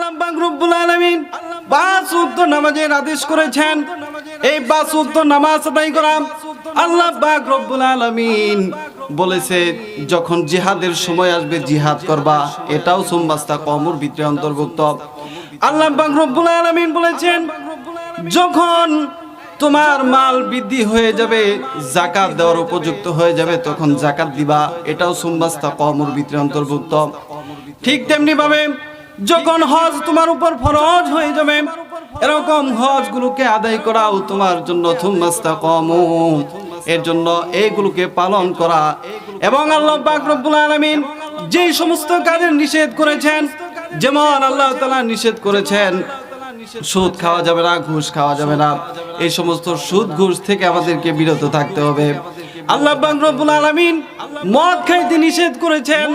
আল্লাহ পাক রব্বুল আলামিন 5 ওয়াক্ত নামাজের আদেশ করেছেন। এই 5 ওয়াক্ত নামাজ আদায় করা আল্লাহ পাক রব্বুল আলামিন বলেছে যখন জিহাদের সময় আসবে জিহাদ করবা, এটাও সুম্মাস্তা কওমুর ভিতরে অন্তর্ভুক্ত। আল্লাহ পাক রব্বুল আলামিন বলেছেন যখন তোমার মাল বৃদ্ধি হয়ে যাবে, যাকাত দেওয়ার উপযুক্ত হয়ে যাবে, তখন যাকাত দিবা, এটাও সুম্মাস্তা কওমুর ভিতরে অন্তর্ভুক্ত। ঠিক তেমনি ভাবে যখন হজ তোমার উপর ফরজ হয়ে যাবে, এরকম হজগুলোকে আদায় করাও তোমার জন্য সুম্মাস্তাকামু, এর জন্য এইগুলোকে পালন করা। এবং আল্লাহ পাক রব্বুল আলামিন যে সমস্ত কাজের নিষেধ করেছেন, যেমন আল্লাহ তাআলা নিষেধ করেছেন সুদ খাওয়া যাবে না, ঘুষ খাওয়া যাবে না, এই সমস্ত সুদ ঘুষ থেকে আমাদেরকে বিরত থাকতে হবে। আল্লাহ পাক রব্বুল আলামিন মদ খাইতে নিষেধ করেছেন,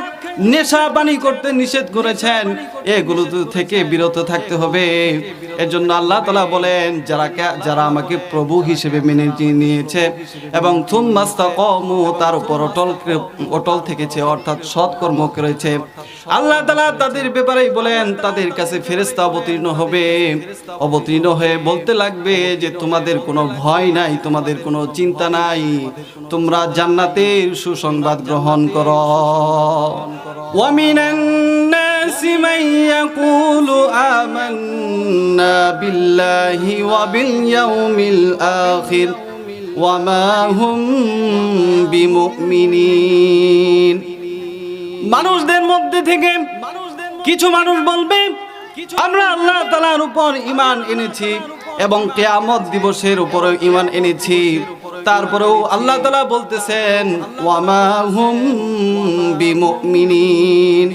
নেশা পানি করতে নিষেধ করেছেন, এগুলো থেকে বিরত থাকতে হবে। এর জন্য আল্লাহ তাআলা বলেন যারা আমাকে প্রভু হিসেবে মেনে নিয়েছে এবং সুম্মাস্তাকামু, তার উপর অটল থেকেছে, অর্থাৎ সৎকর্ম করেছে, আল্লাহ তাআলা তাদের ব্যাপারেই বলেন তাদের কাছে ফেরেশতা অবতীর্ণ হয়ে বলতে লাগবে যে তোমাদের কোনো ভয় নাই, তোমাদের কোনো চিন্তা নাই, তোমরা জান্নাতের সুসংবাদ গ্রহণ করো। ওয়া মিনান নাসি মান ইয়াকুলু আমান্না বিল্লাহি ওয়া বিল ইয়াউমিল আখির ওয়া মা হুম বিমুমিনিন। মানুষদের মধ্যে থেকে কিছু মানুষ বলবে আমরা আল্লাহ তাআলার উপর ঈমান এনেছি এবং কিয়ামত দিবসের উপর ঈমান এনেছি, তারপরেও আল্লাহ তাআলা বলতেছেন ওয়া মা হুম বিমুমিনিন,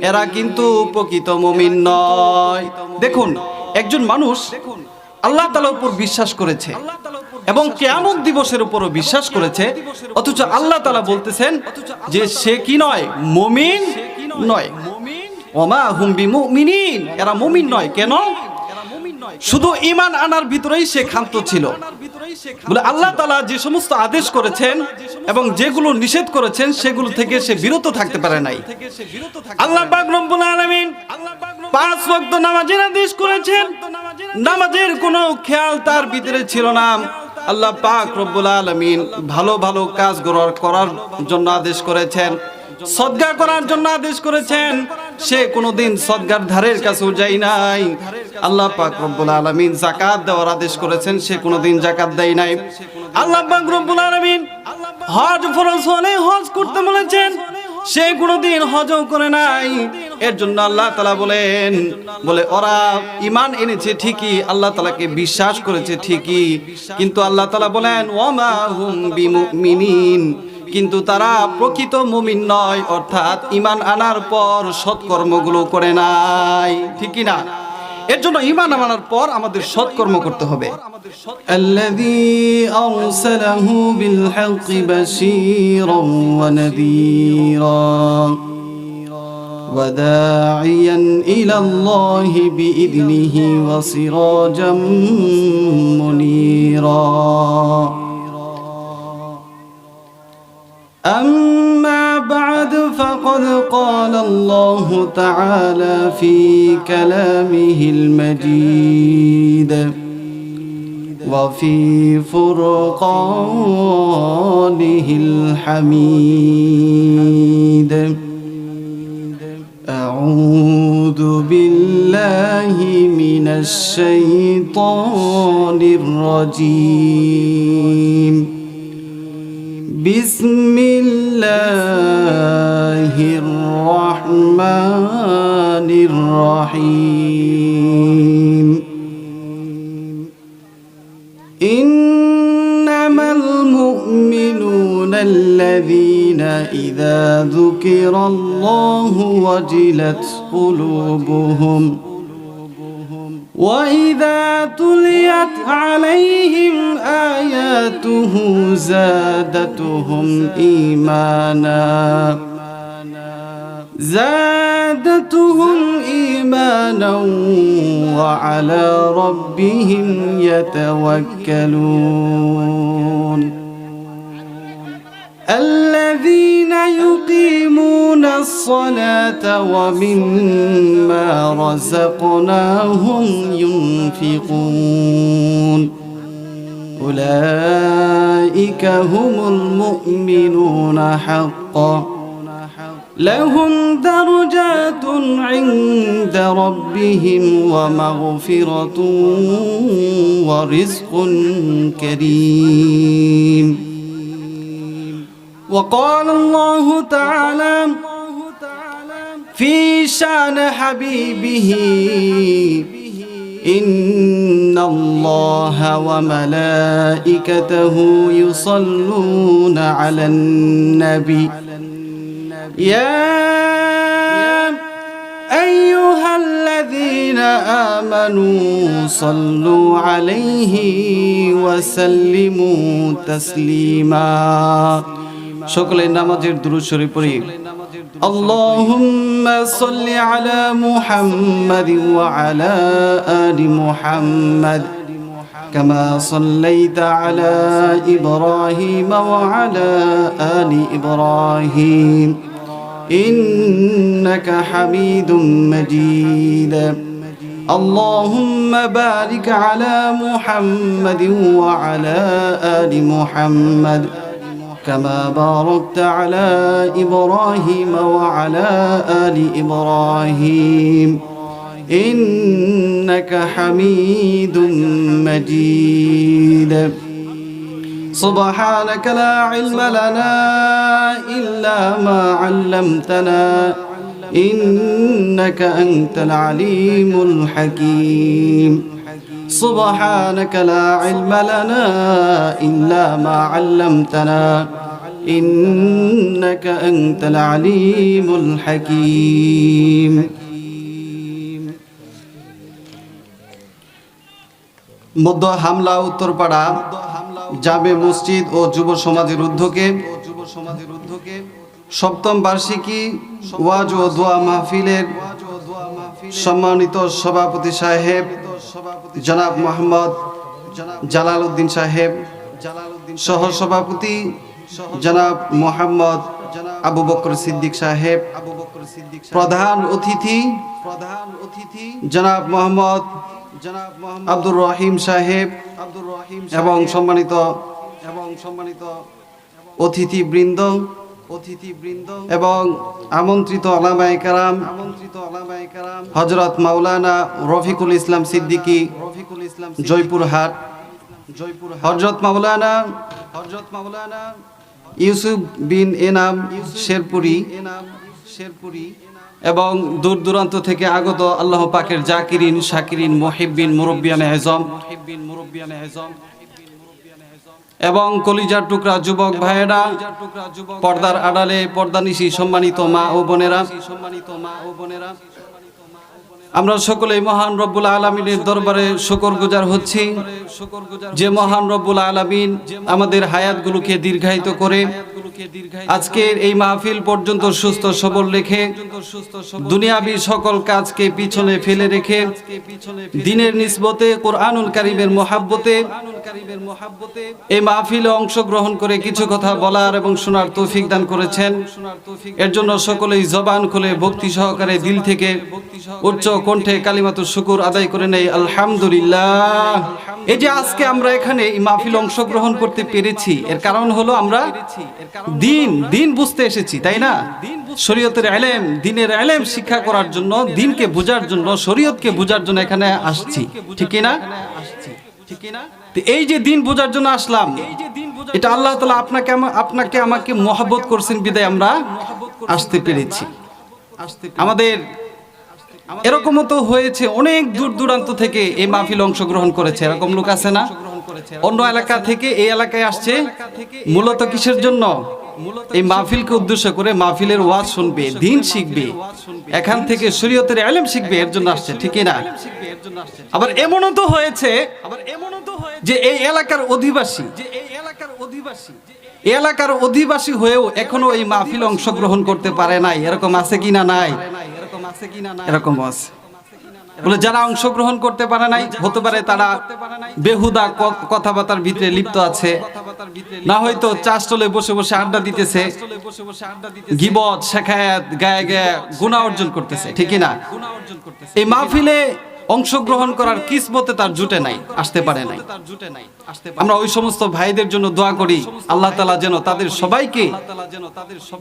এরা কিন্তু প্রকৃত মুমিন নয়। দেখুন, একজন মানুষ আল্লাহ তাআলার উপর বিশ্বাস করেছে এবং কিয়ামত দিবসের উপরও বিশ্বাস করেছে, অথচ আল্লাহ তাআলা বলতেছেন যে সে কি নয়, মুমিন নয়। ওয়া মা হুম বিমুমিনিন, এরা মুমিন নয়। কেন? শুধু ঈমান আনার ভিতরেই সে ক্ষান্ত ছিল। বলে আল্লাহ তাআলা যে সমস্ত আদেশ করেছেন এবং যেগুলো নিষেধ করেছেন সেগুলো থেকে সে বিরত থাকতে পারে নাই। আল্লাহ পাক রব্বুল আলামিন 5 ওয়াক্ত নামাজের আদেশ করেছেন, নামাজের কোনো খেয়াল তার ভিতরে ছিল না। আল্লাহ পাক রব্বুল আলামিন ভালো ভালো কাজ করার জন্য আদেশ করেছেন, সদকা করার জন্য আদেশ করেছেন, সে কোনোদিন সদকার ধারের কাছেও যায় নাই। আল্লাহ পাক রব্বুল আলামিন যাকাত দেওয়ার আদেশ করেছেন, সে কোনোদিন যাকাত দেয় নাই। আল্লাহ পাক রব্বুল আলামিন হজ ফরজ হলে হজ করতে বলেছেন, সে কোনোদিন হজও করে নাই। এর জন্য আল্লাহ তাআলা বলে ওরা ঈমান এনেছে ঠিকই, আল্লাহ তাআলাকে বিশ্বাস করেছে ঠিকই, কিন্তু আল্লাহ তাআলা বলেন ওয়া মা হুম বিমুমিনিন, কিন্তু তারা প্রকৃত মুমিন নয়, অর্থাৎ ঈমান আনার পর সৎকর্মগুলো করে নাই। ঠিক কি না? এর জন্য ঈমান আনার পর আমাদের সৎকর্ম করতে হবে। আল্লাযী আরসালাহু বিল হাক্কি বাশীরান ওয়া নাযীরা ওয়া দাঈয়ান ইলাল্লাহি বিইذনিহি ওয়া সিরাজাম মুনীরা। أما بعد فقد قال الله تعالى في كلامه المجيد وفي فرقانه الحميد أعوذ بالله من الشيطان الرجيم بسم الله الرحمن الرحيم إنما المؤمنون الذين إذا ذكر الله وجلت قلوبهم وإذا تليت عليهم آياته زادتهم إيمانا وعلى ربهم يتوكلون الذين يقيمون الصلاة ومما رزقناهم ينفقون أولئك هم المؤمنون حقا لهم درجات عند ربهم ومغفرة ورزق كريم. وقال الله تعالى في شأن حبيبه إن الله وملائكته يصلون على النبي يا أيها الذين آمنوا صلوا عليه وسلموا تسليما. সকলে নামাজের দুরূদ শরীফ পড়ি। اللهم صل على محمد وعلى آل محمد كما صليت على إبراهيم وعلى آل إبراهيم إنك حميد مجيد. اللهم بارك على محمد وعلى آل محمد كما باركت على إبراهيم وعلى آل إبراهيم إنك حميد مجيد. سبحانك لا علم لنا إلا ما علمتنا إنك أنت العليم الحكيم. سبحانك لا علم لنا إلا ما علمتنا إنك أنت العليم الحكيم. মধ্য হামলা উত্তরপাড়া জামে মসজিদ ও যুব সমাজের উদ্যোগে সপ্তম বার্ষিকী ওয়াজ ও দোয়া মাহফিলের সম্মানিত সভাপতি সাহেব জনাব মোহাম্মদ জালাল উদ্দিন সাহেব, সহ সভাপতি জনাব মোহাম্মদ আবু বকর সিদ্দিক সাহেব, প্রধান অতিথি জনাব মোহাম্মদ আব্দুর রহিম সাহেব এবং সম্মানিত অতিথিবৃন্দ এবং আমন্ত্রিত ওলামায়ে কেরাম হযরত মাওলানা রফিকুল ইসলাম সিদ্দিকী জয়পুরহাট, হযরত মাওলানা ইউসুফ বিন এনাম শেরপুরি এবং দূর দূরান্ত থেকে আগত আল্লাহ পাকের জাকিরিন শাকিরিন মুহিব্বিন মুরব্বিয়ানে আযম এবং কলিজার টুকরা যুবক ভাইয়েরা, পর্দার আড়ালে পর্দানিশী সম্মানিত মা ও বোনেরা, আমরা সকলেই মহান রব্বুল আলামিনের দরবারে শুকরগুজার হচ্ছি যে মহান রব্বুল আলামিন আমাদের হায়াতগুলোকে দীর্ঘায়িত করে আজকের এই মাহফিল পর্যন্ত সুস্থ সবল রেখে দুনিয়াবী সকল কাজকে পিছনে ফেলে রেখে দ্বীনের নিসবতে কোরআনুল কারীমের মহব্বতে এই মাহফিলে অংশগ্রহণ করে কিছু কথা বলার এবং শোনার তৌফিক দান করেছেন। এর জন্য সকলেই জবান খুলে ভক্তি সহকারে দিল থেকে উচ্চ কণ্ঠে কালিমাতুশ শুকর আদায় করে নেই আলহামদুলিল্লাহ। এই যে আজকে আমরা এখানে এই মাহফিল অংশগ্রহণ করতে পেরেছি, এর কারণ হলো আমরা দিন বুঝতে এসেছি, তাই না? শরীয়তের ইলম, দ্বীনের ইলম শিক্ষা করার জন্য, দ্বীনকে বোঝার জন্য, শরীয়তকে বোঝার জন্য এখানে আসছি, ঠিক কি না? এই যে দ্বীন বোঝার জন্য আসলাম, এটা আল্লাহ তাআলা আপনাকে আমাকে মহব্বত করছেন বিদায় আমরা আসতে পেরেছি। আমাদের এরকমও তো হয়েছে অনেক দূর দূরান্ত থেকে এই মাহফিল অংশগ্রহণ করেছে, এরকম লোক আছে না? অন্য এলাকা থেকে এই এলাকায় আসছে মূলত কিসের জন্য? এই মাহফিলকে উদ্দেশ্য করে মাহফিলের ওয়াজ শুনবে, দ্বীন শিখবে, এখান থেকে শরীয়তের ইলম শিখবে, এর জন্য আসছে, ঠিক না? আবার এমনও তো হয়েছে যে এই এলাকার অধিবাসী হয়েও এখনো এই মাহফিল অংশগ্রহণ করতে পারে নাই, এরকম আছে কিনা? নাই, এরকম আছে। বলে যারা অংশগ্রহণ করতে পারে নাই, হতে পারে তারা বেহুদা কথাবার্তার ভিতরে লিপ্ত আছে, না হয়তো চাষতলে বসে বসে আড্ডা দিতেছে, গীবত শেখায়াত গায়ে গায়ে গুনাহ অর্জন করতেছে, ঠিকই না? এই মাহফিলে অংশগ্রহণ করার কিসমতে তার জুটে নাই, আসতে পারে নাই। আমরা ওই সমস্ত ভাইদের জন্য দোয়া করি, আল্লাহ তাআলা যেন তাদের সবাইকে,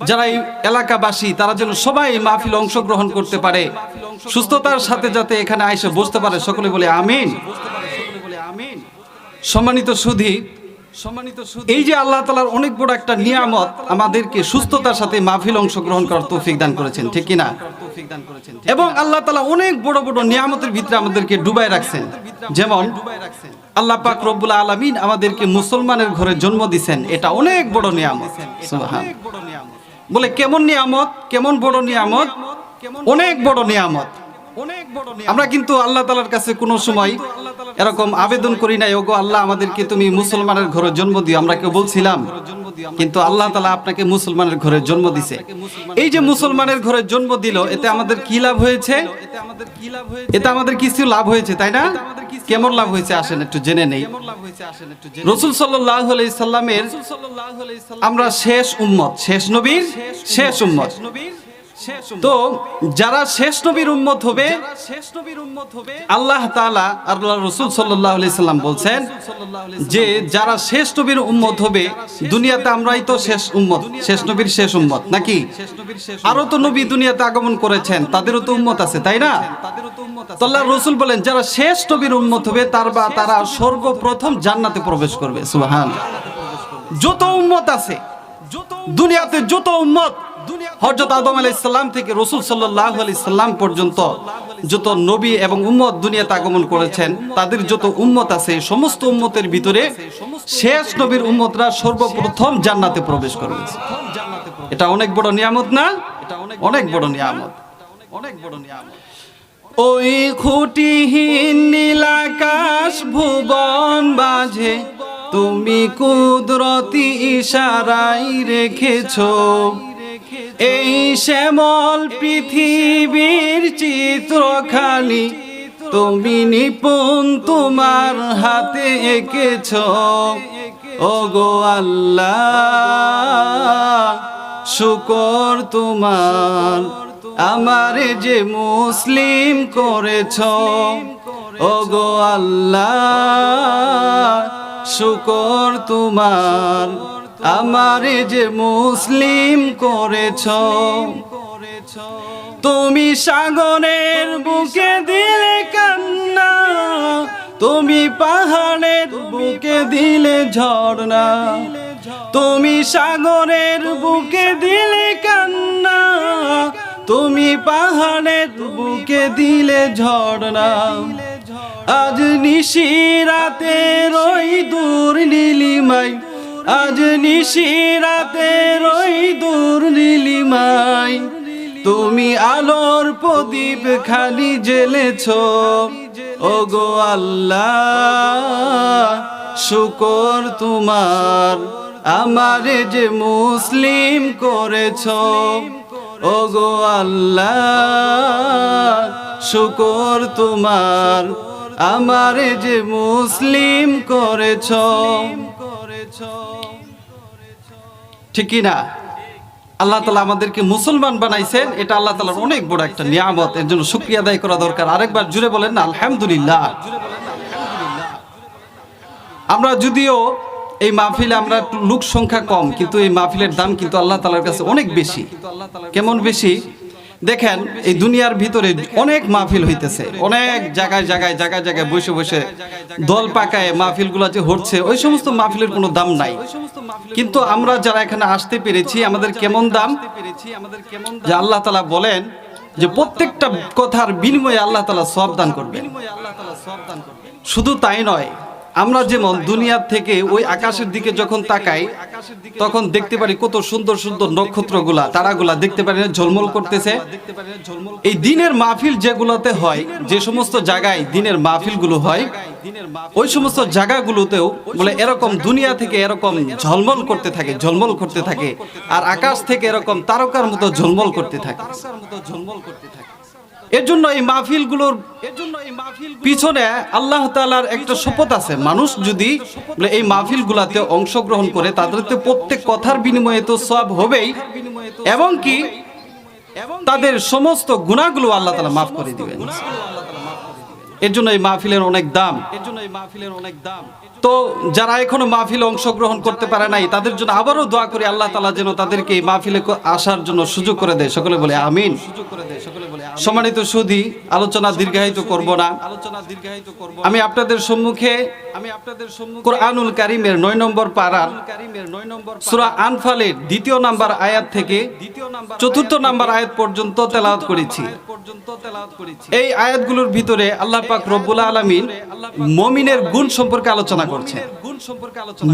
যারা এই এলাকাবাসী তারা যেন সবাই এই মাহফিলে অংশগ্রহণ করতে পারে, সুস্থতার সাথে যাতে এখানে এসে বসতে পারে, সকলে বলে আমিন। সম্মানিত সুধী, এই যে আল্লাহ তাআলার অনেক বড় একটা নিয়ামত, আমাদেরকে সুস্থতার সাথে মাহফিল অংশগ্রহণ করার তৌফিক দান করেছেন, ঠিক কি না? এবং আল্লাহ তাআলা অনেক বড় বড় নিয়ামতের ভিতরে আমাদেরকে ডুবাই রাখছেন। যেমন আল্লাহ পাক রব্বুল আলামিন আমাদেরকে মুসলমানের ঘরে জন্ম দিয়েছেন, এটা অনেক বড় নিয়ামত। সুবহান। বলে কেমন নিয়ামত, কেমন বড় নিয়ামত? অনেক বড় নিয়ামত। আমরা কিন্তু আল্লাহ তাআলার কাছে কোনো সময় এরকম আবেদন করি নাই, ওগো আল্লাহ আমাদেরকে তুমি মুসলমানের ঘরে জন্ম দিও, আমরা কেউ বলছিলাম? কিন্তু আল্লাহ তাআলা আপনাকে মুসলমানের ঘরে জন্ম দিছে। এই যে মুসলমানের ঘরে জন্ম দিল, এতে আমাদের কি লাভ হয়েছে? এতে আমাদের কিছু লাভ হয়েছে, তাই না? কেমন লাভ হয়েছে আসেন একটু জেনে নেই। রাসূল সাল্লাল্লাহু আলাইহি সাল্লামের আমরা শেষ উম্মত, শেষ নবীর শেষ উম্মত। তো যারা শেষ নবীর উম্মত হবে, আল্লাহ তাআলা আল্লাহ রাসূল সাল্লাল্লাহু আলাইহি সাল্লাম বলছেন যে যারা শেষ নবীর উম্মত হবে, দুনিয়াতে আমরাই তো শেষ উম্মত, শেষ নবীর শেষ উম্মত নাকি? আরো তো নবী দুনিয়াতে আগমন করেছেন, তাদেরও তো উম্মত আছে, তাই না? তো আল্লাহ রাসূল বলেন যারা শেষ নবীর উম্মত হবে তারা সর্বপ্রথম জান্নাতে প্রবেশ করবে। সুবহানাল্লাহ। যত উম্মত আছে দুনিয়াতে, যত উম্মত, হযরত আদম আলাইহিস সালাম থেকে রাসূল সাল্লাল্লাহু আলাইহি সাল্লাম পর্যন্ত যত নবী এবং উম্মত দুনিয়াতে আগমন করেছেন, তাদের যত উম্মত আছে সমস্ত উম্মতের ভিতরে শেষ নবীর উম্মতরা সর্বপ্রথম জান্নাতে প্রবেশ করবে। এটা অনেক বড় নিয়ামত না? এটা অনেক বড় নিয়ামত, অনেক বড় নিয়ামত। ওই খুঁটিহীন নীল আকাশ ভুবন বাজে তুমি কুদরতি ইশারায় রেখেছো, এই শ্যামল পৃথিবীর চিত্রখানি তুমি নিপুণ তোমার হাতে এঁকেছো। ওগো আল্লাহ শুকর তোমার, আমারে যে মুসলিম করেছো। ওগো আল্লাহ শুকর তোমার, আমারে যে মুসলিম করেছো। তুমি সাগরের বুকে দিলে কান্না, তুমি পাহাড়ের বুকে দিলে ঝর্ণা, তুমি সাগরের বুকে দিলে কান্না, তুমি পাহাড়ের বুকে দিলে ঝর্ণা। আজ নিশিরাতে রই দূর নীলিমায়, আজ নিশিরাতের ওই দূর নীলিমায় তুমি আলোর প্রদীপ খালি জ্বেলেছো। ওগো আল্লাহ শুকর তোমার, আমারে যে মুসলিম করেছো। ওগো আল্লাহ শুকর তোমার, আমারে যে মুসলিম করেছো। ঠিক কি না? আল্লাহ তাআলা আমাদেরকে মুসলমান বানাইছেন, এটা আল্লাহ তাআলার অনেক বড় একটা নিয়ামত, এর জন্য শুকরিয়া আদায় করা দরকার। আরেকবার জুড়ে বলেন না আলহামদুলিল্লাহ। আমরা যদিও এই মাহফিলে আমরা লোক সংখ্যা কম, কিন্তু এই মাহফিলের দাম কিন্তু আল্লাহ তাআলার কাছে অনেক বেশি। কেমন বেশি? দেখেন এই দুনিয়ার ভিতরে অনেক মাহফিল হইতেছে, অনেক জায়গায় জায়গায় জায়গায় জায়গায় বসে বসে দল পাকায় মাহফিলগুলো যে হচ্ছে, ওই সমস্ত মাহফিলের কোনো দাম নাই। কিন্তু আমরা যারা এখানে আসতে পেরেছি, আমাদের কেমন দাম? যে আল্লাহ তাআলা বলেন যে প্রত্যেকটা কথার বিনিময়ে আল্লাহ তাআলা সওয়াব দান করবেন। শুধু তাই নয়, আমরা যেমন দুনিয়ার থেকে ওই আকাশের দিকে যখন তাকাই, তখন দেখতে পারি কত সুন্দর সুন্দর নক্ষত্রগুলা, তারাগুলা দেখতে পারি না ঝলমল করতেছে। এই দিনের মাহফিল যেগুলোতে হয়, যে সমস্ত জায়গায় দিনের মাহফিলগুলো হয়, ওই সমস্ত জায়গাগুলোতেও বলে এরকম দুনিয়া থেকে এরকম ঝলমল করতে থাকে, ঝলমল করতে থাকে, আর আকাশ থেকে এরকম তারকার মতো ঝলমল করতে থাকে। এর জন্য এই মাহফিলগুলোর পিছনে আল্লাহ তাআলার একটা শপথ আছে। মানুষ যদি এই মাহফিলগুলোতে অংশগ্রহণ করে তাদের প্রত্যেক কথার বিনিময়ে তো সওয়াব হবেই, এবং কি তাদের সমস্ত গুনাহগুলো আল্লাহ তাআলা মাফ করে দিবেন। এর জন্য এই মাহফিলের অনেক দাম। তো যারা এখনো মাহফিলে অংশগ্রহণ করতে পারে নাই তাদের জন্য আবারও দোয়া করি, আল্লাহ তাআলা যেন তাদেরকে এই মাহফিলে আসার জন্য সুযোগ করে দেয়। সকলে বলে আমিন। সম্মানিত সুধী, আলোচনা দীর্ঘায়িত করব না। আমি আপনাদের সম্মুখে কোরআনুল কারীমের 9 নম্বর পারার সূরা আনফালের 2 নম্বর আয়াত থেকে 4 নম্বর আয়াত পর্যন্ত তেলাওয়াত করেছি। এই আয়াতগুলোর ভিতরে আল্লাহ পাক রব্বুল আলামিন মুমিনের গুণ সম্পর্কে আলোচনা করছেন।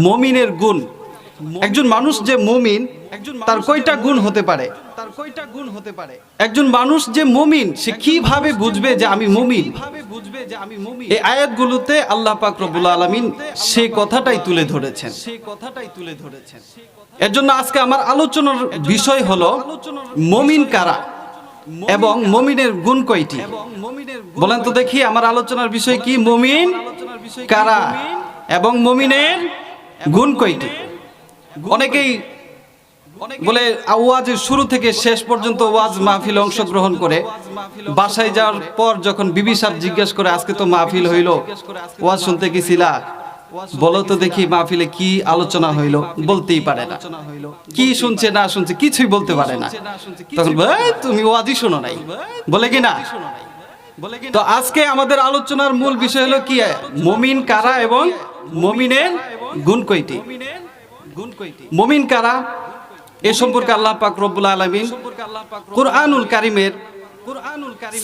মুমিনের গুণ, একজন মানুষ যে মুমিন তার কয়টা গুণ হতে পারে? একজন মানুষ যে মুমিন সে কিভাবে বুঝবে যে আমি মুমিন? এই আয়াতগুলোতে আল্লাহ পাক রব্বুল আলামিন সেই কথাটাই তুলে ধরেছেন। এর জন্য আজকে আমার আলোচনার বিষয় হলো মুমিন কারা এবং মুমিনের গুণ কয়টি। বলেন তো দেখি, আমার আলোচনার বিষয় কি? মুমিন কারা এবং মুমিনের গুণ কয়টি? অনেকেই বলে ওয়াজের শুরু থেকে শেষ পর্যন্ত ওয়াজ মাহফিলে অংশগ্রহণ করে বাসায় যাওয়ার পর যখন বিবি সাহেব জিজ্ঞেস করে আজকে তো মাহফিল হইল, ওয়াজ শুনতে গেছিলা, বলো তো দেখি মাহফিলে কি আলোচনা হইল, বলতেই পারে না। কি শুনছে না শুনছে কিছুই বলতে পারে না। তখন তুমি ওয়াজই শোনো নাই, বলে কি না? তো আজকে আমাদের আলোচনার মূল বিষয় হলো কি? মুমিন কারা এবং মুমিনের গুণ কয়টি। মুমিন কারা এ সম্পর্কে আল্লাহ পাক রব্বুল আলামিন কোরআনুল কারীমের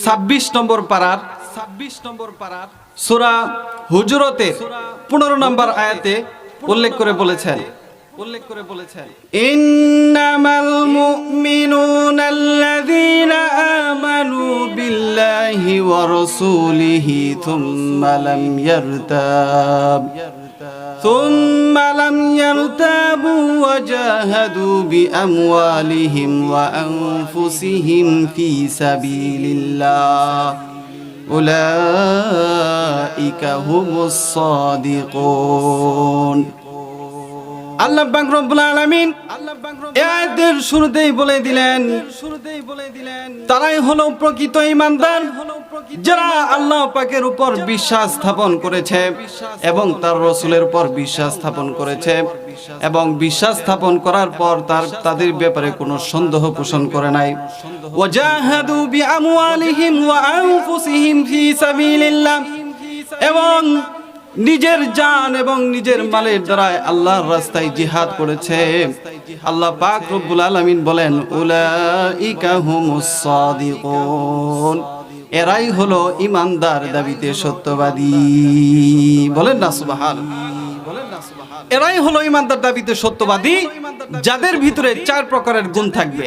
26 নম্বর পারার সূরা হুজুরাতের 15 নম্বর আয়াতে উল্লেখ করে বলেছেন, ইন্নামাল মুমিনুনা আল্লাযীনা আমানু বিল্লাহি ওয়া রাসূলিহি থুম্মা লাম ইয়ারতাবু ওয়া জাহাদু বিআমওয়ালিহিম ওয়া আনফুসিহিম ফি সাবিলিল্লাহ উলাইকা হুমুস সাদিকুন। আল্লাহ পাক রব্বুল আলামিন এদের শুরুতেই বলে দিলেন তারাই হলো প্রকৃত ঈমানদার, যারা আল্লাহ পাকের উপর বিশ্বাস স্থাপন করেছে এবং তার রাসূলের উপর বিশ্বাস স্থাপন করেছে, এবং বিশ্বাস স্থাপন করার পর তাদের ব্যাপারে কোনো সন্দেহ পোষণ করে নাই। ওয়াজাহাদু বিআমওয়ালিহিম ওয়া আনফুসিহিম ফি সাবিলিল্লাহ, এবং নিজের জান এবং নিজের মালের দ্বারা আল্লাহর রাস্তায় জিহাদ করেছে। আল্লাহ পাক রব্বুল আলামিন বলেন উলাইকা হুমুস সাদিকুন, এরাই হলো ঈমানদার দাবিতে সত্যবাদী। বলেন না সুবহানাল্লাহ। এরাই হলো ঈমানদার দাবিতে সত্যবাদী, যাদের ভিতরে 4 প্রকারের গুণ থাকবে।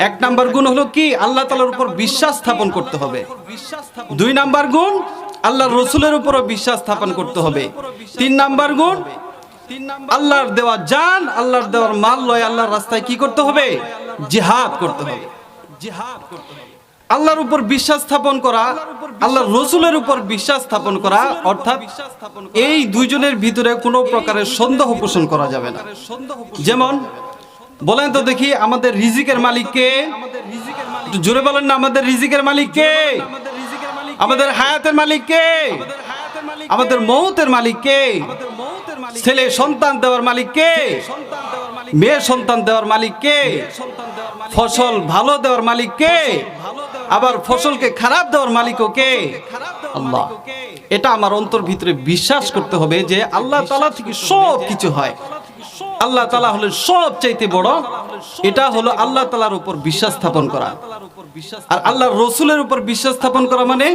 1 নাম্বার গুণ হলো কি? আল্লাহ তাআলার উপর বিশ্বাস স্থাপন করতে হবে। 2 নাম্বার গুণ, আল্লাহর রাসূলের উপরও বিশ্বাস স্থাপন করতে হবে। 3 নাম্বার গুণ, আল্লাহর দেওয়া জান, আল্লাহর দেওয়ার মাল লয় আল্লাহর রাস্তায় কি করতে হবে? জিহাদ করতে হবে। আল্লাহর উপর বিশ্বাস স্থাপন করা, আল্লাহর রাসূলের উপর বিশ্বাস স্থাপন করা, অর্থাৎ এই দুইজনের ভিতরে কোনো প্রকারের সন্দেহ পোষণ করা যাবে না। যেমন বলেন তো দেখি, আমাদের রিজিকের মালিক কে? একটু জোরে বলেন না, আমাদের রিজিকের মালিক কে? আমাদের হায়াতের মালিক কে? আমাদের মৌতের মালিক কে? ছেলে সন্তান দেওয়ার মালিক কে? মেয়ে সন্তান দেওয়ার মালিক কে? ফসল ভালো দেওয়ার মালিক কে? আবার ফসলকে খারাপ দেওয়ার মালিকও কে? আল্লাহ। এটা আমার অন্তর ভিতরে বিশ্বাস করতে হবে যে আল্লাহ তাআলা থেকে সব কিছু হয়। আল্লাহ তাআলা হলেন সবচাইতে বড়। এটা হলো আল্লাহ তাআলার উপর বিশ্বাস স্থাপন করা। আর আল্লাহর রাসূলের উপর বিশ্বাস স্থাপন করা মানে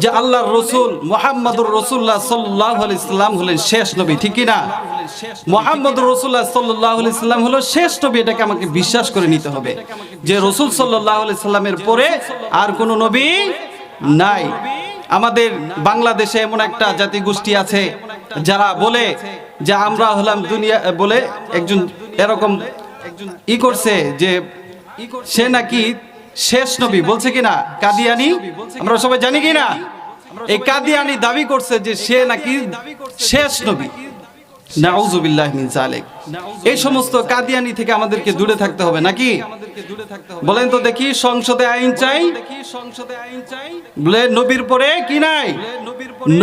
যে আল্লাহর রাসূল মুহাম্মদুর রাসূলুল্লাহ সাল্লাল্লাহু আলাইহি সাল্লাম হলেন শেষ নবী, ঠিক কি না? মুহাম্মদুর রাসূলুল্লাহ সাল্লাল্লাহু আলাইহি সাল্লাম হলো শেষ নবী, এটাকে আমাকে বিশ্বাস করে নিতে হবে যে রাসূল সাল্লাল্লাহু আলাইহি সাল্লামের পরে আর কোনো নবী নাই। আমাদের বাংলাদেশে এমন একটা জাতিগোষ্ঠী আছে যারা বলে যে আমরা হলাম দুনিয়া, বলে একজন এরকম করছে যে সে নাকি শেষ নবী বলছে কিনা কাদিয়ানি, আমরা সবাই জানি কিনা? এই কাদিয়ানি দাবি করছে যে সে নাকি শেষ নবী। নাউযুবিল্লাহি মিন যালিক। এই সমস্ত কাদিয়ানি থেকে আমাদেরকে দূরে থাকতে হবে নাকি? বলেন তো দেখি, সংসদে আইন চাই, বলে নবীর পরে কি নাই?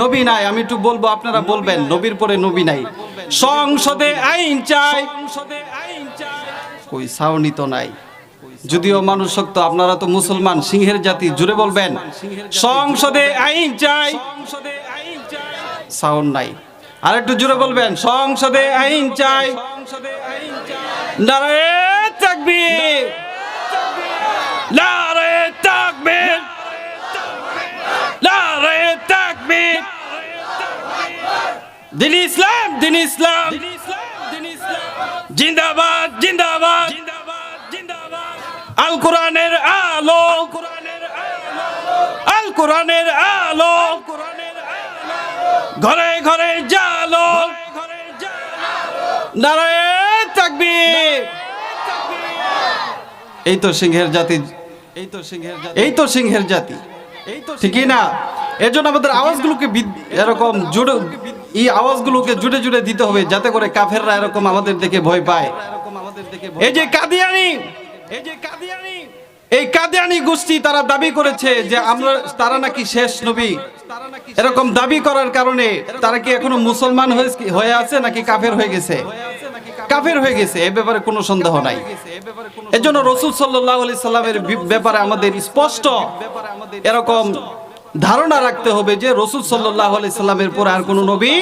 নবী নাই। আমি একটু বলবো, আপনারা বলবেন নবীর পরে নবী নাই। সংসদে আইন চাই, কই সাউনি তো নাই। যদিও মানুষ শক্ত, আপনারা তো মুসলমান, সিংহের জাতি, জুড়ে বলবেন সংসদে আইন চাই। সাউন্ড নাই, আর একটু জুড়ে বলবেন সংসদে আইন চাই। নারে তাকবীর, নারে তাকবীর, নারে তাকবীর। দিন ইসলাম, দিন ইসলাম জিন্দাবাদ, জিন্দাবাদ। আল কোরআনের আলো, আল কোরআনের আলো, ঘরে ঘরে জালো, নারে তাকবীর। এই তো সিংহের জাতি, এই তো সিংহের জাতি, এই তো সিংহের জাতি, ঠিকই না? এর জন্য আমাদের আওয়াজগুলোকে এরকম জুড়ে, এই আওয়াজগুলোকে জুড়ে জুড়ে দিতে হবে, যাতে করে কাফেররা এরকম আমাদের দেখে ভয় পায়। এই যে কাদিয়ানি, এই যে কাদিয়ানি, এই কাদিয়ানি গোষ্ঠী তারা দাবি করেছে যে আমরা, তারা নাকি শেষ নবী। এরকম দাবি করার কারণে তারা কি এখনো মুসলমান হয়ে আছে নাকি কাফের হয়ে গেছে? কাফের হয়ে গেছে, এ ব্যাপারে কোনো সন্দেহ নাই। এজন্য রাসূল সাল্লাল্লাহু আলাইহি সাল্লামের ব্যাপারে আমাদের স্পষ্ট এরকম ধারণা রাখতে হবে যে রাসূল সাল্লাল্লাহু আলাইহি সাল্লামের পর আর কোনো নবী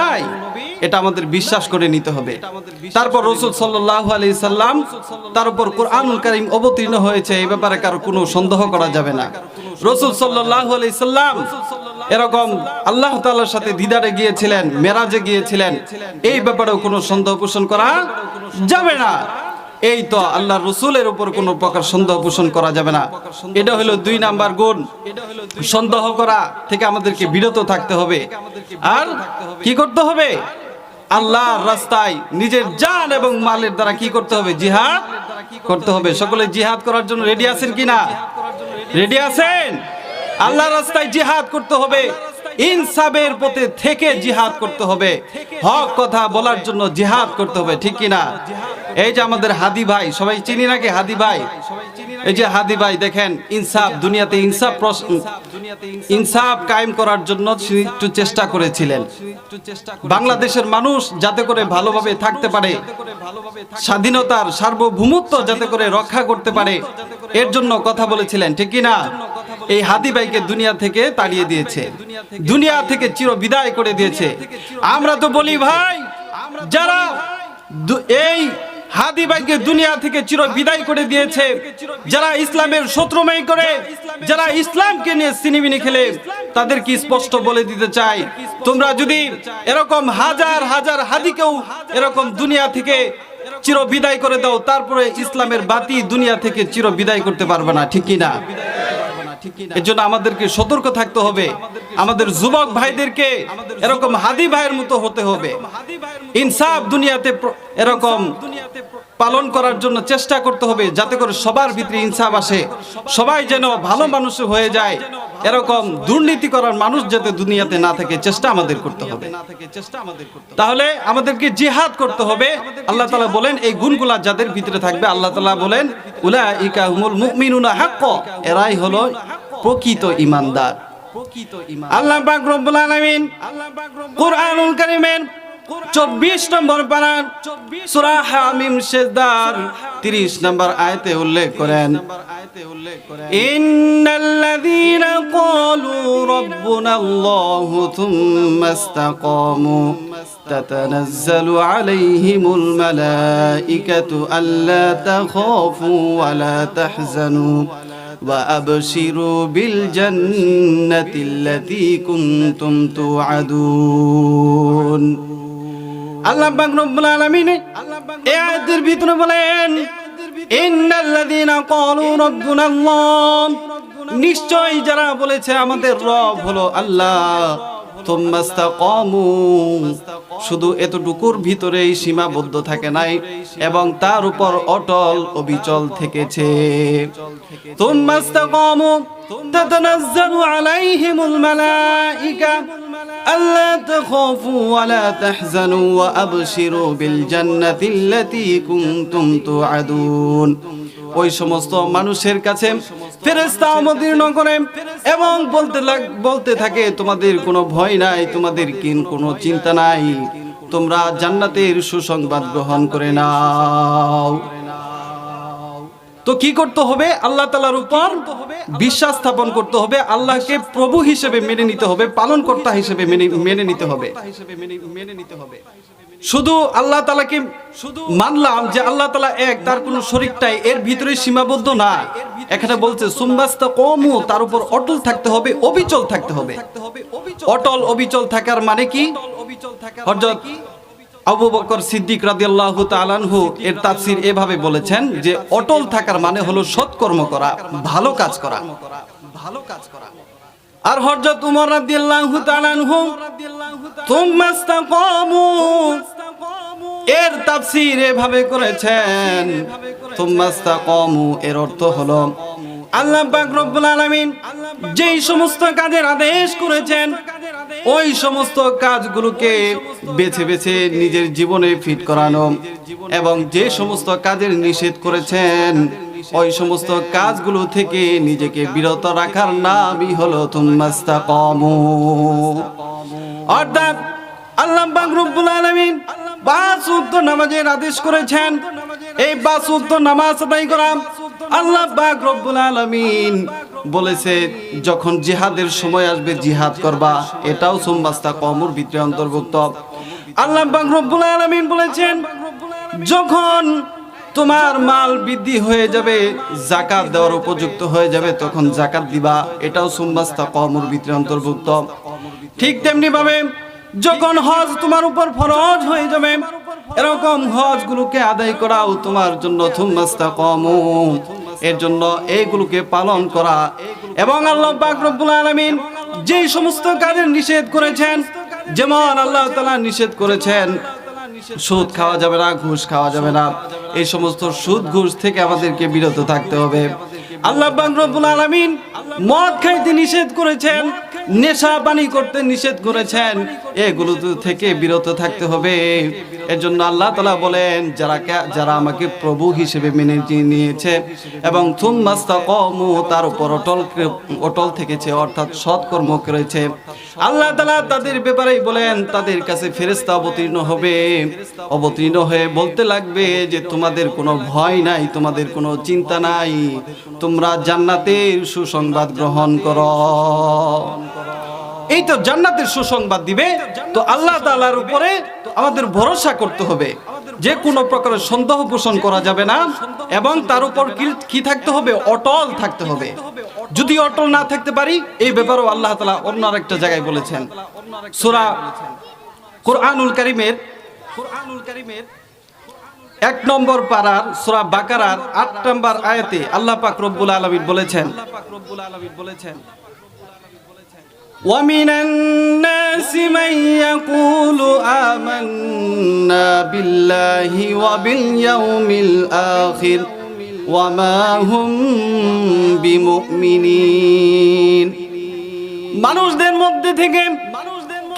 নাই, এটা আমাদের বিশ্বাস করে নিতে হবে। তারপর রাসূল সাল্লাল্লাহু আলাইহি সাল্লাম, তার উপর কোরআনুল কারীম অবতীর্ণ হয়েছে, এই ব্যাপারে কারো কোনো সন্দেহ করা যাবে না। রাসূল সাল্লাল্লাহু আলাইহি সাল্লাম এরকম আল্লাহ তাআলার সাথে দিদারে গিয়েছিলেন, মেরাজে গিয়েছিলেন, এই ব্যাপারেও কোনো সন্দেহ পোষণ করা যাবে না। এই তো আল্লাহর রাসূলের উপর কোনো প্রকার সন্দেহ পোষণ করা যাবে না। এটা হলো 2 নাম্বার গুণ। সন্দেহ করা থেকে আমাদেরকে বিরত থাকতে হবে। আর কি করতে হবে? আল্লাহর রাস্তায় নিজের জান এবং মালের দ্বারা কি করতে হবে? জিহাদ করতে হবে। সকলে জিহাদ করার জন্য রেডি আছেন কিনা? রেডি আছেন? আল্লাহর রাস্তায় জিহাদ করতে হবে, ইনসাফের পথে থেকে জিহাদ করতে হবে, হক কথা বলার জন্য জিহাদ করতে হবে, ঠিক কিনা? এই যে আমাদের হাদি ভাই, সবাই চিনি নাকি হাদি ভাই? এই যে হাদি ভাই দেখেন, ইনসাফ দুনিয়াতে, ইনসাফ কায়েম করার জন্য একটু চেষ্টা করেছিলেন। বাংলাদেশের মানুষ যাতে করে ভালোভাবে থাকতে পারে, স্বাধীনতার সার্বভৌমত্ব যাতে করে রক্ষা করতে পারে, এর জন্য কথা বলেছিলেন, ঠিক কিনা? এই হাদি ভাইকে দুনিয়া থেকে তাড়িয়ে দিয়েছে, দুনিয়া থেকে চির বিদায় করে দিয়েছে। আমরা তো বলি ভাই, যারা এই হাদি ভাইকে দুনিয়া থেকে চির বিদায় করে দিয়েছে, যারা ইসলামের শত্রুমাই করে, যারা ইসলামকে নিয়ে সিনেমিনি খেলে, তাদেরকে স্পষ্ট বলে দিতে চাই, তোমরা যদি এরকম হাজার হাজার হাদিকেও এরকম দুনিয়া থেকে চির বিদায় করে দাও, তারপরে ইসলামের বাতি দুনিয়া থেকে চির বিদায় করতে পারবে না, ঠিক কিনা? এর জন্য আমাদেরকে সতর্ক থাকতে হবে। আমাদের যুবক ভাইদেরকে এরকম হাদি ভাইয়ের মতো হতে হবে। ইনসাফ দুনিয়াতে এরকম পালন করার জন্য চেষ্টা করতে হবে, যাতে করে সবার ভিতরে ইনসাফ আসে, সবাই যেন ভালো মানুষ হয়ে যায়। এরকম দুর্নীতি করার মানুষ যাতে দুনিয়াতে না থাকে, চেষ্টা আমাদের করতে হবে। তাহলে আমাদেরকে জিহাদ করতে হবে। আল্লাহ তাআলা বলেন, এই গুণগুলা যাদের ভিতরে থাকবে, আল্লাহ তাআলা বলেন উলাইকা হুমুল মুমিনুনা হাক্কান, এরাই হলো প্রকৃত ঈমানদার। আল্লাহ পাক রব্বুল আলামিন কুরআনুল কারীমের 24 নম্বর পারার সূরা হামিম সেজদার 30 নম্বর আয়াতে উল্লেখ করেন, ইন্নাল্লাযীনা ক্বালু রাব্বুনাল্লাহু থুম্মা ইসতাকামু তাতানাজ্জালু আলাইহিমুল মালাঈকাতু আল্লা তাখাফু ওয়া লা তাহজানু ওয়া আবশিরু বিল জান্নাতিল্লাতী কুনতুম তুআদুন। আল্লাহ পাক রব্বুল আলামিন এই আয়াতের ভিতরে বলেন, ইন্নাল্লাযীনা ক্বালু রাব্বুনাল্লাহ, নিশ্চয় যারা বলেছে আমাদের রব হলো আল্লাহ, থুম্মা ইসতাকামু, শুধু এতটুকুর ভিতরেই সীমাবদ্ধ থাকে নাই এবং তার উপর অটল অবিচল থেকেছে। থুম্মা ইসতাকামু তাতানাজ্জালু আলাইহিমুল মালাইকা আল্লা তাখাফু ওয়া লা তাহজানু ওয়া আবশিরু বিল জান্নাতিল্লাতী কুনতুম তুআদুন। ওই সমস্ত মানুষের কাছে ফেরেশতা অবতীর্ণ করে এবং বলতে থাকে তোমাদের কোনো ভয় নাই, তোমাদের কোনো চিন্তা নাই, তোমরা জান্নাতের সুসংবাদ গ্রহণ করে নাও। তো কি করতে হবে? আল্লাহ তাআলার উপর বিশ্বাস স্থাপন করতে হবে, আল্লাহকে প্রভু হিসেবে মেনে নিতে হবে, পালনকর্তা হিসেবে মেনে নিতে হবে। শুধু আল্লাহ তাআলাকে মানলাম যে আল্লাহ তাআলা এক, তার কোনো শরীক নাই, এর ভিতরে সীমাবদ্ধ না। এখানে বলছে সুম্মাস্তাকামু, তার উপর অটল থাকতে হবে, অবিচল থাকতে হবে। অটল অবিচল থাকার মানে কি? হযরত আবু বকর সিদ্দিক রাদিয়াল্লাহু তাআলা আনহু এর তাফসীর এভাবে বলেছেন যে অটল থাকার মানে হলো সৎকর্ম করা, ভালো কাজ করা। আর হযরত উমর রাদিয়াল্লাহু তাআলা আনহু তুম্মাস্তাকামু এর তাফসীর এভাবে করেছেন, তুম্মাস্তাকামু এর অর্থ হলো আল্লাহ পাক রব্বুল আলামিন যেই সমস্ত কাজের আদেশ করেছেন ওই সমস্ত কাজগুলোকে বেছে বেছে নিজের জীবনে ফিট করানো, এবং যে সমস্ত কাজের নিষেধ করেছেন ওই সমস্ত কাজগুলো থেকে নিজেকে বিরত রাখার নামই হলো তুম্মাস্তাকামু। অর্থাৎ আল্লাহ পাক রব্বুল আলামিন 5 ওয়াক্ত নামাজের আদেশ করেছেন। এই 5 ওয়াক্ত নামাজ আদায় করা আল্লাহ পাক রব্বুল আলামিন বলেছে যখন জিহাদের সময় আসবে জিহাদ করবা, এটাও সুম্মাস্তাকামুর ভিতরে অন্তর্ভুক্ত। আল্লাহ পাক রব্বুল আলামিন বলেছেন যখন তোমার মাল বৃদ্ধি হয়ে যাবে, যাকাত দেওয়ার উপযুক্ত হয়ে যাবে, তখন যাকাত দিবা, এটাও সুম্মাস্তাকামুর ভিতরে অন্তর্ভুক্ত। ঠিক তেমনি ভাবে যখন হজ তোমার উপর ফরজ হয়ে যাবে, এরকম হজগুলোকে আদায় করাও তোমার জন্য সুম্মাস্তাকামু, এর জন্য এইগুলোকে পালন করা। এবং আল্লাহ পাক রব্বুল আলামিন যেই সমস্ত কাজের নিষেধ করেছেন, যেমন আল্লাহ তাআলা নিষেধ করেছেন সুদ খাওয়া যাবে না, ঘুষ খাওয়া যাবে না, এই সমস্ত সুদ ঘুষ থেকে আমাদেরকে বিরত থাকতে হবে। আল্লাহ পাক রব্বুল আলামিন মদ খাইতে নিষেধ করেছেন, নেশা পানি করতে নিষেধ করেছেন, এগুলো থেকে বিরত থাকতে হবে। এর জন্য আল্লাহ তাআলা বলেন যারা আমাকে প্রভু হিসেবে মেনে নিয়েছে এবং তুম্মাস্তাকামু তার উপর অটল থেকেছে, অর্থাৎ সৎকর্ম করেছে, আল্লাহ তাআলা তাদের ব্যাপারেই বলেন তাদের কাছে ফেরেশতা অবতীর্ণ হয়ে বলতে লাগবে যে তোমাদের কোনো ভয় নাই, তোমাদের কোনো চিন্তা নাই, তোমরা জান্নাতের সুসংবাদ গ্রহণ করো। এই তো জান্নাতের সুসংবাদ দিবে, তো আল্লাহ তাআলার উপরে আমাদের ভরসা করতে হবে, যে কোনো প্রকারের সন্দেহ পোষণ করা যাবে না, এবং তার উপর কি থাকতে হবে? অটল থাকতে হবে। যদি অটল না থাকতে পারি, এই ব্যাপারেও আল্লাহ তাআলা অন্য আরেকটা জায়গায় বলেছেন, সূরা কুরআনুল কারীমের 1 নম্বর পারার সূরা বাকারার 8 নম্বর আয়াতে আল্লাহ পাক রব্বুল আলামিন বলেছেন, وَمِنَ النَّاسِ مَن يَقُولُ آمَنَّا بِاللَّهِ وَبِالْيَوْمِ الْآخِرِ وَمَا هُمْ بِمُؤْمِنِينَ। মানুষদের মধ্যে থেকে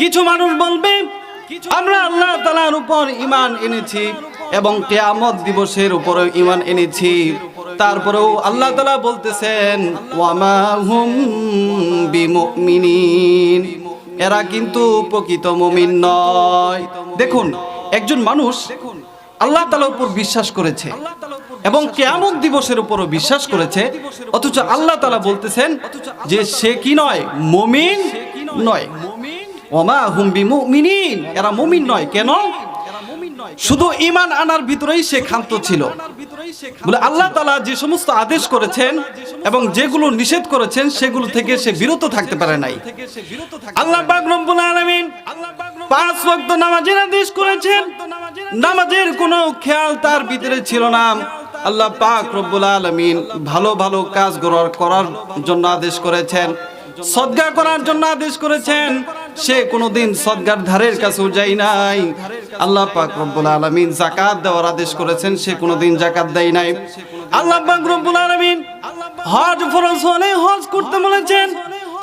কিছু মানুষ বলবে আমরা আল্লাহ তাআলার উপর ঈমান এনেছি এবং কিয়ামত দিবসের উপরে ঈমান এনেছি, তারপরেও আল্লাহ তাআলা বলতেছেন ওয়ামা হুম বিমুমিনিন, এরা কিন্তু প্রকৃত মুমিন নয়। দেখুন, একজন মানুষ আল্লাহ তাআলার উপর বিশ্বাস করেছে এবং কিয়ামত দিবসের উপরও বিশ্বাস করেছে, অথচ আল্লাহ তাআলা বলতেছেন যে সে কি নয়? মুমিন নয়। ওয়ামা হুম বিমুমিনিন, এরা মুমিন নয়। কেন? শুধু ঈমান আনার ভিতরেই সে ক্ষান্ত ছিল। বলে আল্লাহ তাআলা যে সমস্ত আদেশ করেছেন এবং যেগুলো নিষেধ করেছেন সেগুলো থেকে সে বিরত থাকতে পারে নাই। আল্লাহ পাক রব্বুল আলামিন 5 ওয়াক্ত নামাজের আদেশ করেছেন, নামাজের কোনো খেয়াল তার ভিতরে ছিল না। আল্লাহ পাক রব্বুল আলামিন ভালো ভালো কাজ করার জন্য আদেশ করেছেন, সদকা করার জন্য আদেশ করেছেন, সে কোনোদিন সদকার ধারের কাছেও যায় নাই। আল্লাহ পাক রব্বুল আলামিন যাকাত দেওয়ার আদেশ করেছেন, সে কোনোদিন যাকাত দেয় নাই। আল্লাহ পাক রব্বুল আলামিন হজ ফরজ হলে হজ করতে বলেছেন,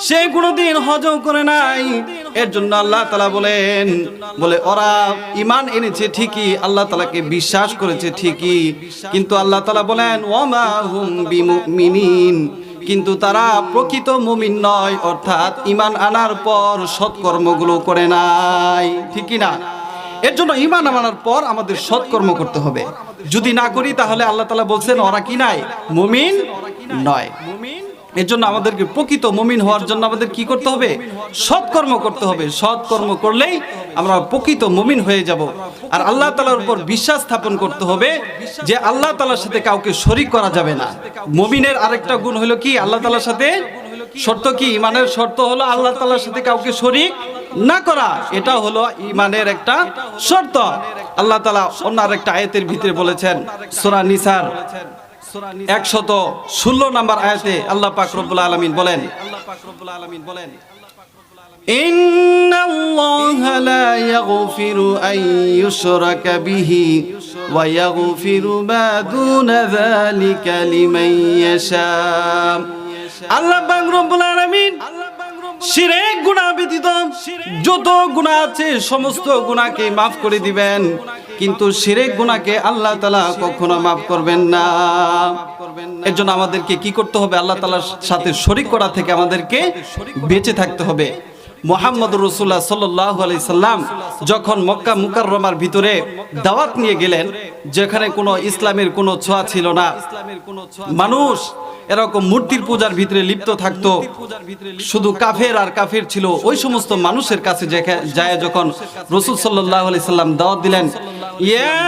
সে কোনোদিন হজও করে নাই। এর জন্য আল্লাহ তাআলা বলে ওরা ঈমান এনেছে ঠিকই, আল্লাহ তাআলাকে বিশ্বাস করেছে ঠিকই, কিন্তু আল্লাহ তাআলা বলেন ওয়ামা হুম বিমুমিনিন, কিন্তু তারা প্রকৃত মুমিন নয়, অর্থাৎ ঈমান আনার পর সৎকর্মগুলো করে নাই। ঠিক কি না? এর জন্য ঈমান আনার পর আমাদের সৎকর্ম করতে হবে। যদি না করি তাহলে আল্লাহ তাআলা বলছেন ওরা কি নাই, মুমিন নয়। এর জন্য আমাদেরকে প্রকৃত মুমিন হওয়ার জন্য আমাদের কি করতে হবে? সৎকর্ম করতে হবে। সৎকর্ম করলেই আমরা প্রকৃত মুমিন হয়ে যাব। আর আল্লাহ তাআলার উপর বিশ্বাস স্থাপন করতে হবে যে আল্লাহ তাআলার সাথে কাউকে শরীক করা যাবে না। মুমিনের আরেকটা গুণ হলো কি, আল্লাহ তাআলার সাথে শর্ত কি, ঈমানের শর্ত হলো আল্লাহ তাআলার সাথে কাউকে শরীক না করা। এটা হলো ঈমানের একটা শর্ত। আল্লাহ তাআলা অন্য আরেকটা আয়াতের ভিতরে বলেছেন, সূরা নিসার 116 নম্বর আয়াতে আল্লাহ পাক রব্বুল আলামিন বলেন, ইন্নাল্লাহা লা ইয়াগফিরু আন ইউশরাকা বিহি ওয়া ইয়াগফিরু মা দুনা যালিকা লিমান ইয়াশা। আল্লাহ পাক রব্বুল আলামিন শিরক গুনাহ ব্যতীত যত গুনাহ আছে সমস্ত গুনাহকে maaf করে দিবেন, কিন্তু শিরক গুনাহকে আল্লাহ তাআলা কখনো maaf করবেন না। এর জন্য আমাদেরকে কি করতে হবে? আল্লাহ তাআলার সাথে শরীক করা থেকে আমাদেরকে বেঁচে থাকতে হবে। মুহাম্মদুর রাসূলুল্লাহ সাল্লাল্লাহু আলাইহি সাল্লাম যখন মক্কা মুকাররমার ভিতরে দাওয়াত নিয়ে গেলেন, যেখানে কোনো ইসলামের কোনো ছোঁয়া ছিল না, মানুষ এরকম মূর্তির পূজার ভিতরে লিপ্ত থাকতো, শুধু কাফের আর কাফের ছিল, ওই সমস্ত মানুষের কাছে যায় যখন রাসূল সাল্লাল্লাহু আলাইহি সাল্লাম দাওয়াত দিলেন, ইয়া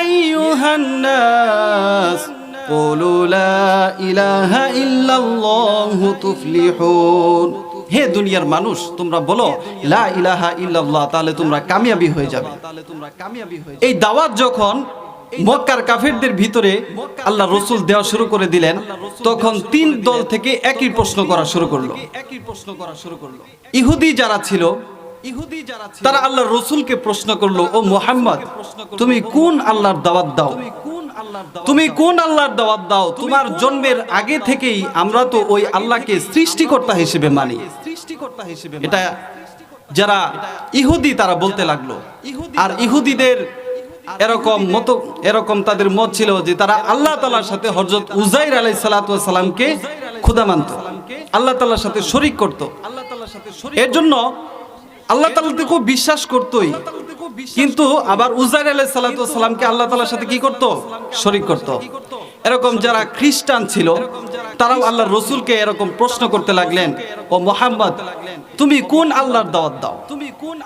আইয়ুহান নাস কুলু লা ইলাহা ইল্লাল্লাহু তুফলিহুন, হে দুনিয়ার মানুষ তোমরা বলো লা ইলাহা ইল্লাল্লাহ, তাহলে তোমরা কামিয়াবি হয়ে যাবে। এই দাওয়াত যখন মক্কার কাফেরদের ভিতরে আল্লাহ রাসূল দেওয়া শুরু করে দিলেন, তখন তিন দল থেকে একই প্রশ্ন করা শুরু করলো। ইহুদি যারা ছিল তারা আল্লাহর রাসূলকে প্রশ্ন করলো, ও মুহাম্মদ তুমি কোন আল্লাহর দাওয়াত দাও? তুমি কোন আল্লাহর দাওয়াত দাও? তোমার জন্মের আগে থেকেই আমরা তো ওই আল্লাহকে সৃষ্টিকর্তা হিসেবে মানি। এটা যারা ইহুদি তারা বলতে লাগলো। আর ইহুদিদের এরকম তাদের মত ছিল যে তারা আল্লাহ তাআলার সাথে হযরত উযাইর আলাইহিস সালাতু ওয়াস সালামকে খোদা মানত, আল্লাহ তাআলার সাথে শরীক করত। এর জন্য আল্লাহ তাআলাকে খুব বিশ্বাস করতই, কিন্তু আবার উযাইর আলাইহিস সালাতু ওয়াস সালামকে আল্লাহ তাআলার সাথে কি করত? শরীক করত। এরকম যারা খ্রিস্টান ছিল তারাও আল্লাহর রাসূলকে এরকম প্রশ্ন করতে লাগলেন, ও মুহাম্মদ তুমি কোন আল্লাহর দাওয়াত দাও?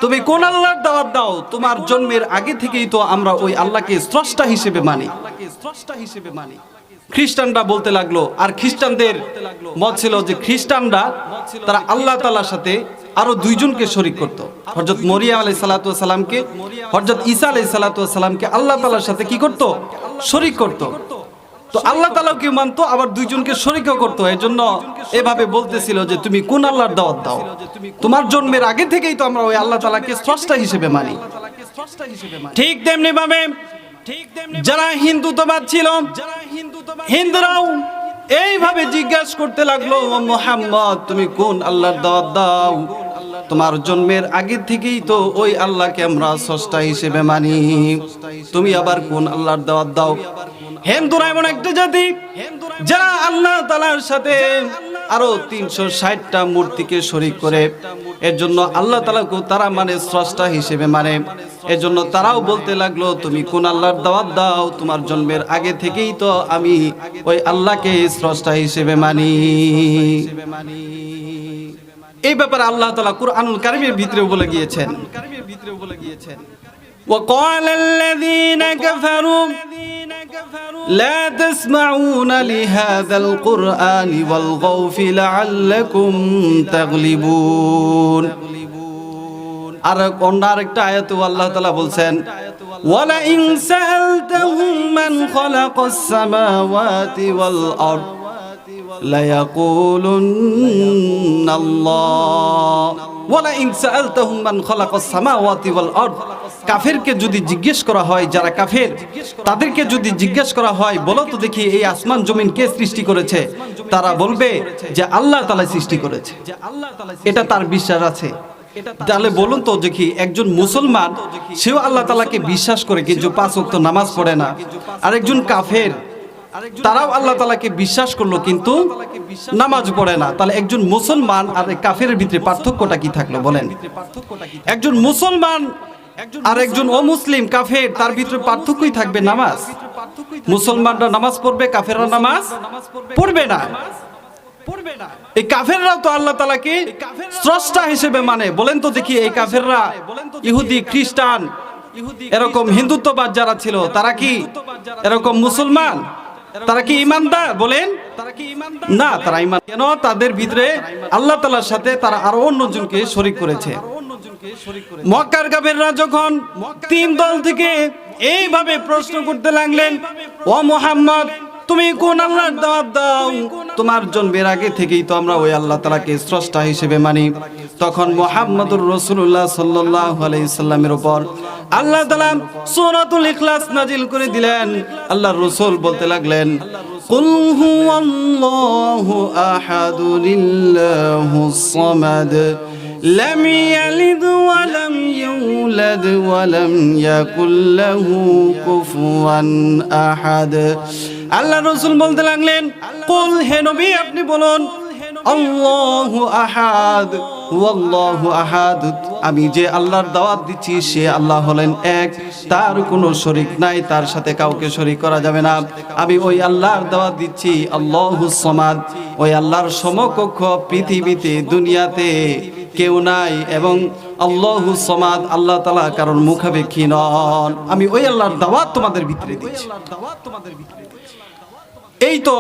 তুমি কোন আল্লাহর দাওয়াত দাও? তোমার জন্মের আগে থেকেই তো আমরা ওই আল্লাহকে স্রষ্টা হিসেবে মানি। খ্রিস্টানরা বলতে লাগলো। আর খ্রিস্টানদের মত ছিল যে খ্রিস্টানরা তারা আল্লাহ তাআলার সাথে আরো দুইজনকে শরীক করত, হযরত মরিয়ম আলাইহিস সালাতু ওয়াস সালামকে, হযরত ঈসা আলাইহিস সালাতু ওয়াস সালামকে আল্লাহ তাআলার সাথে কি করত? শরীক করত। তো আল্লাহ তাআলাকে মানতো, আবার দুইজনকে শরীকও করত। এজন্য এভাবে বলতেছিল যে তুমি কোন আল্লাহর দাওয়াত দাও? তোমার জন্মের আগে থেকেই তো আমরা ওই আল্লাহ তাআলাকে স্রষ্টা হিসেবে মানি। ঠিক তেমনি ভাবে যারা হিন্দুত্ববাদ ছিল, হিন্দুরাও এইভাবে জিজ্ঞাসা করতে লাগলো, ও মুহাম্মদ তুমি কোন আল্লাহর দাওয়াত দাও? তোমার জন্মের আগে থেকেই তো ওই আল্লাহকে আমরা স্রষ্টা হিসেবে মানি, তুমি আবার কোন আল্লাহর দাওয়াত দাও? হিন্দুরা এমন একটা জাতি যারা আল্লাহ তাআলার সাথে আরো 360টা মূর্তিকে শরীক করে। এর জন্য আল্লাহ তাআলাকে তারা মানে স্রষ্টা হিসেবে মানে। এর জন্য তারাও বলতে লাগলো, তুমি কোন আল্লাহর দাওয়াত দাও? তোমার জন্মের আগে থেকেই তো আমি ওই আল্লাহকে স্রষ্টা হিসেবে মানি। এই ব্যাপারে আল্লাহ তাআলা কুরআনুল কারীমের ভিতরে বলে গিয়েছেন, وقال الذين كفروا لا تسمعون لهذا القرآن والغوا فيه لعلكم تغلبون। আর আরেকটা আয়াতে আল্লাহ তাআলা বলছেন, ওয়ালা ইন সাআলতাহুম মান খালাকাস সামাওয়াতি ওয়াল আরদ লায়াকুলুন্না আল্লাহ ওয়ালা ইন সাআলতাহুম মান খালাকাস সামাওয়াতি ওয়াল আরদ। কাফেরকে যদি জিজ্ঞেস করা হয়, যারা কাফের তাদেরকে যদি জিজ্ঞেস করা হয়, বলো তো দেখি এই আসমান জমিন কে সৃষ্টি করেছে, তারা বলবে যে আল্লাহ তাআলা সৃষ্টি করেছে। এটা তার বিশ্বাস আছে। তাহলে বলুন তো দেখি, একজন মুসলমান সেও আল্লাহ তাআলাকে বিশ্বাস করে কিন্তু 5 ওয়াক্ত নামাজ পড়ে না, আর একজন কাফের তারাও আল্লাহ তাআলাকে বিশ্বাস করলো কিন্তু নামাজ পড়ে না। তাহলে একজন মুসলমান আর কাফেরের ভিতরে পার্থক্যটা কি থাকলো বলেন? একজন মুসলমান আর একজন অমুসলিম কাফের, তার ভিতরে পার্থক্যই থাকবে নামাজ। মুসলমানরা নামাজ পড়বে, কাফেররা নামাজ পড়বে না। এই কাফেররাও তো আল্লাহ তাআলাকে স্রষ্টা হিসেবে মানে। বলেন তো দেখি, এই কাফেররা ইহুদি খ্রিস্টান এরকম হিন্দুত্ববাদ যারা ছিল, তারা কি এরকম মুসলমান? তারা কি ঈমানদার? বলেন না, তারা ঈমান কেন? তাদের ভিতরে আল্লাহ তাআলার সাথে তারা আরো অন্যজনকে শরীক করেছে। মক্কার কাফেররা যখন 3 দল থেকে এইভাবে প্রশ্ন করতে লাগলেন, ও মুহাম্মদ তুমি কোন আল্লাহর দাওয়াত দাও? তোমার জন্মের আগে থেকেই তো আমরা ওই আল্লাহ তাআলাকে স্রষ্টা হিসেবে মানি। তখন মুহাম্মদুর রাসূলুল্লাহ সাল্লাল্লাহু আলাইহি সাল্লামের উপর আল্লাহ তাআলা সূরাতুল ইখলাস নাজিল করে দিলেন। আল্লাহর রাসূল বলতে লাগলেন, কুল হুয়াল্লাহু আহাদু লিল্লাহুস সামাদ লাম ইয়ালিদ ওয়া লাম ইউলাদ ওয়া লাম ইয়াকুল লাহু কুফুয়ান আহাদ। আল্লাহ রাসূল বলতে লাগলেন, কুল, হে নবী আপনি বলুন, আল্লাহু আহাদ ওয়াল্লাহু আহাদ, আমি যে আল্লাহর দাওয়াত দিচ্ছি সে আল্লাহ হলেন এক, তার কোনো শরীক নাই, তার সাথে কাউকে শরীক করা যাবে না। আমি ওই আল্লাহর দাওয়াত দিচ্ছি আল্লাহুস সামাদ, ওই আল্লাহর সমকক্ষ পৃথিবীতে দুনিয়াতে কেউ নাই, এবং আল্লাহুস সামাদ আল্লাহ তাআলা কারণ মুখাপেক্ষী নন। আমি ওই আল্লাহর দাওয়াত তোমাদের ভিতরে দিচ্ছি। এই তো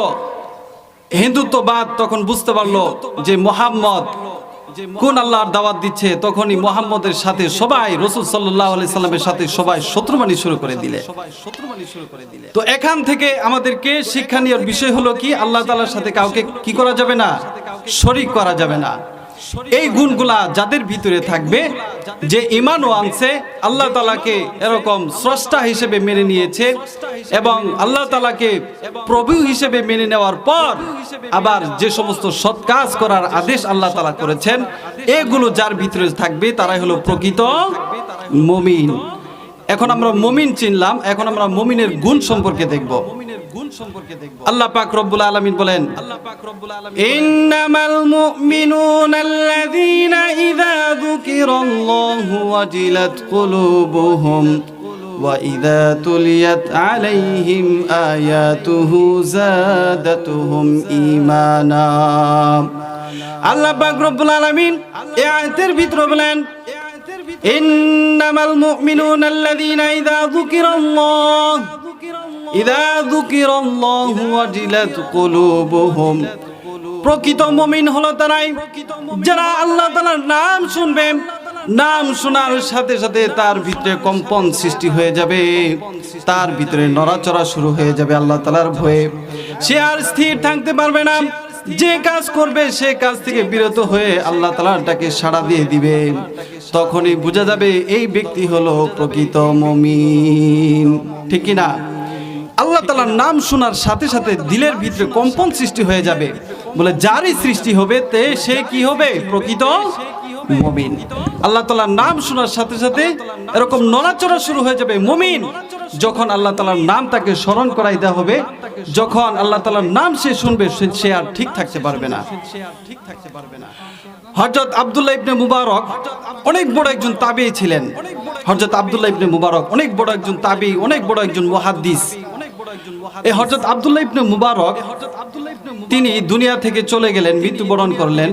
হিন্দুত্ববাদ তখন বুঝতে পারলো যে মুহাম্মদ কোন আল্লাহর দাওয়াত দিচ্ছে। তখনই মুহাম্মদের সাথে সবাই, রাসূল সাল্লাল্লাহু আলাইহি সাল্লামের সাথে সবাই শত্রুবানি শুরু করে দিলে। তো এখান থেকে আমাদেরকে শিক্ষা নেওয়ার বিষয় হলো কি, আল্লাহ তাআলার সাথে কাউকে কি করা যাবে না, শরীক করা যাবে না। এই গুণগুলা যাদের ভিতরে থাকবে, যে ঈমানও আনছে, আল্লাহ তাআলাকে এরকম স্রষ্টা হিসেবে মেনে নিয়েছে, এবং আল্লাহ তাআলাকে প্রভু হিসেবে মেনে নেওয়ার পর আবার যে সমস্ত সৎ কাজ করার আদেশ আল্লাহ তাআলা করেছেন, এগুলো যার ভিতরে থাকবে তারাই হলো প্রকৃত মুমিন। এখন আমরা মুমিন চিনলাম, এখন আমরা মুমিনের গুণ সম্পর্কে দেখব। আল্লাহ পাক রব্বুল আলামিন বলেন, ইন্নামাল মুমিনুনাল্লাযীনা ইযা যুকিরাল্লাহু ওয়াজিলাত কুলুবুহুম ওয়া ইযা তুলিয়াত আলাইহিম আয়াতুহু যাদাতুহুম ঈমানা। আল্লাহ পাক রব্বুল আলামিন এই আয়াতের ভিতরে বলেন, ইন্নামাল মুমিনুনাল্লাযীনা ইযা যুকিরাল্লাহু ওয়াজিলাত কুলুবুহুম। প্রকৃত মুমিন হলো তারাই যারা আল্লাহ তাআলার নাম শুনবে, নাম শোনার সাথে সাথে তার ভিতরে কম্পন সৃষ্টি হয়ে যাবে, তার ভিতরে নড়াচড়া শুরু হয়ে যাবে আল্লাহ তাআলার ভয়ে। সে আর স্থির থাকতে পারবে না, যে কাজ করবে সে কাজ থেকে বিরত হয়ে আল্লাহ তাআলার ডাকে সাড়া দিয়ে দিবে। তখনই বোঝা যাবে এই ব্যক্তি হলো প্রকৃত মুমিন। ঠিক কি না? আল্লাহ তাআলার নাম শোনার সাথে সাথে দিলের ভিতরে কম্পন সৃষ্টি হয়ে যাবে। বলে যারই সৃষ্টি হবে তে সে কি হবে? প্রকৃত মুমিন। আল্লাহ তাআলার নাম শোনার সাথে সাথে এরকম নড়াচড়া শুরু হয়ে যাবে। মুমিন যখন আল্লাহ তাআলার নাম তাকে স্মরণ করাই দেওয়া হবে, যখন আল্লাহ তাআলার নাম সে শুনবে, সে আর ঠিক থাকতে পারবে না। হযরত আব্দুল্লাহ ইবনে মুবারক অনেক বড় একজন তাবেঈ ছিলেন। হযরত আব্দুল্লাহ ইবনে মুবারক অনেক বড় একজন তাবেঈ, অনেক বড় একজন মুহাদ্দিস। এই হযরত আব্দুল্লাহ ইবনে মুবারক তিনি দুনিয়া থেকে চলে গেলেন, মৃত্যুবরণ করলেন।